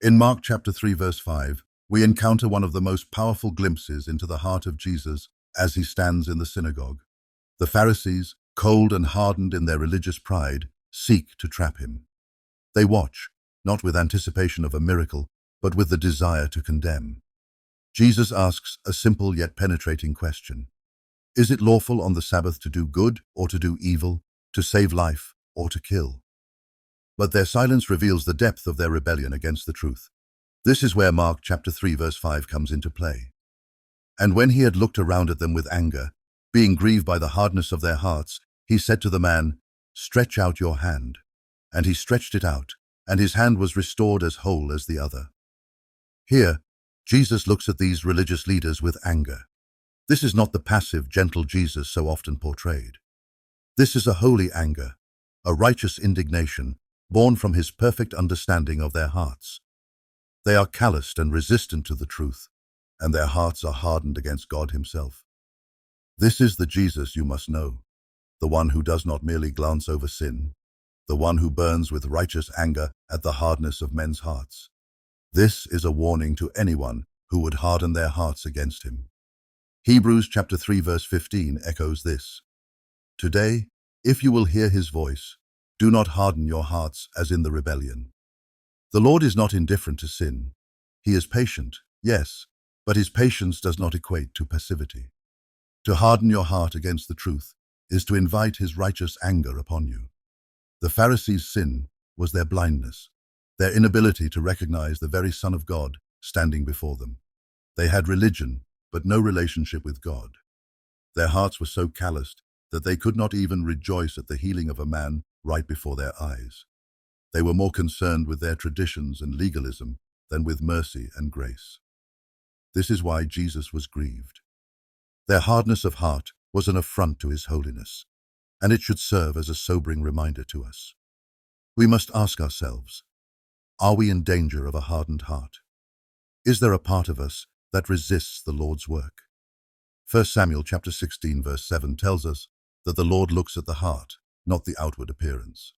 In Mark chapter 3 verse 5, we encounter one of the most powerful glimpses into the heart of Jesus as he stands in the synagogue. The Pharisees, cold and hardened in their religious pride, seek to trap him. They watch, not with anticipation of a miracle, but with the desire to condemn. Jesus asks a simple yet penetrating question. Is it lawful on the Sabbath to do good or to do evil, to save life or to kill? But their silence reveals the depth of their rebellion against the truth. This is where Mark chapter 3 verse 5 comes into play. And when he had looked around at them with anger, being grieved by the hardness of their hearts, he said to the man, "Stretch out your hand." And he stretched it out, and his hand was restored as whole as the other. Here, Jesus looks at these religious leaders with anger. This is not the passive, gentle Jesus so often portrayed. This is a holy anger, a righteous indignation, born from his perfect understanding of their hearts. They are calloused and resistant to the truth, and their hearts are hardened against God himself. This is the Jesus you must know, the one who does not merely glance over sin, the one who burns with righteous anger at the hardness of men's hearts. This is a warning to anyone who would harden their hearts against him. Hebrews chapter 3 verse 15 echoes this. Today, if you will hear his voice, do not harden your hearts as in the rebellion. The Lord is not indifferent to sin. He is patient, yes, but his patience does not equate to passivity. To harden your heart against the truth is to invite his righteous anger upon you. The Pharisees' sin was their blindness, their inability to recognize the very Son of God standing before them. They had religion, but no relationship with God. Their hearts were so calloused that they could not even rejoice at the healing of a man right before their eyes. They were more concerned with their traditions and legalism than with mercy and grace. This is why Jesus was grieved. Their hardness of heart was an affront to his holiness, and it should serve as a sobering reminder to us. We must ask ourselves, are we in danger of a hardened heart? Is there a part of us that resists the Lord's work? 1 Samuel chapter 16 verse 7 tells us that the Lord looks at the heart, not the outward appearance.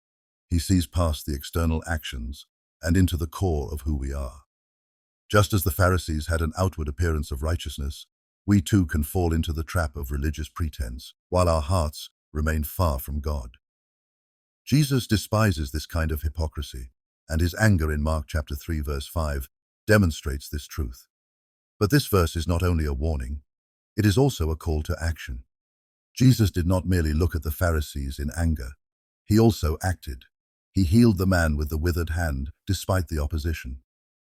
He sees past the external actions and into the core of who we are. Just as the Pharisees had an outward appearance of righteousness, we too can fall into the trap of religious pretense, while our hearts remain far from God. Jesus despises this kind of hypocrisy, and his anger in Mark chapter 3 verse 5 demonstrates this truth. But this verse is not only a warning, it is also a call to action. Jesus did not merely look at the Pharisees in anger. He also acted. He healed the man with the withered hand despite the opposition.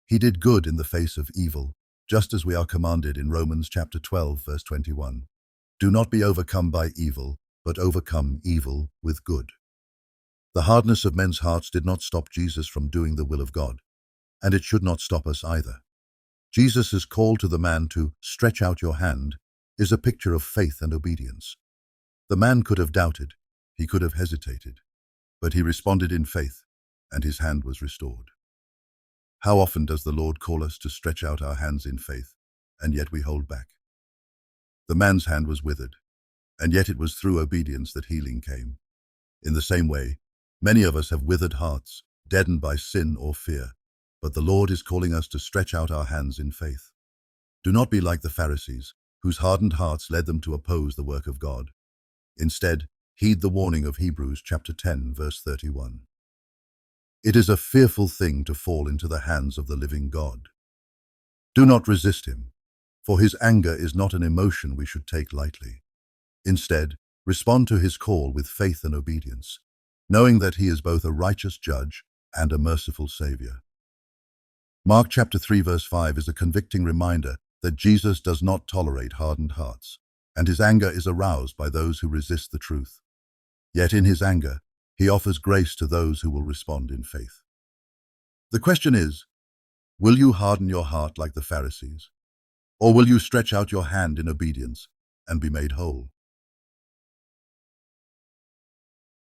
He did good in the face of evil, just as we are commanded in Romans chapter 12 verse 21. Do not be overcome by evil, but overcome evil with good. The hardness of men's hearts did not stop Jesus from doing the will of God, and it should not stop us either. Jesus' call to the man to stretch out your hand is a picture of faith and obedience. The man could have doubted, he could have hesitated, but he responded in faith, and his hand was restored. How often does the Lord call us to stretch out our hands in faith, and yet we hold back? The man's hand was withered, and yet it was through obedience that healing came. In the same way, many of us have withered hearts, deadened by sin or fear, but the Lord is calling us to stretch out our hands in faith. Do not be like the Pharisees, whose hardened hearts led them to oppose the work of God. Instead, heed the warning of Hebrews chapter 10 verse 31. It is a fearful thing to fall into the hands of the living God. Do not resist him, for his anger is not an emotion we should take lightly. Instead, respond to his call with faith and obedience, knowing that he is both a righteous judge and a merciful Savior. Mark chapter 3 verse 5 is a convicting reminder that Jesus does not tolerate hardened hearts, and his anger is aroused by those who resist the truth. Yet in his anger, he offers grace to those who will respond in faith. The question is, will you harden your heart like the Pharisees? Or will you stretch out your hand in obedience and be made whole?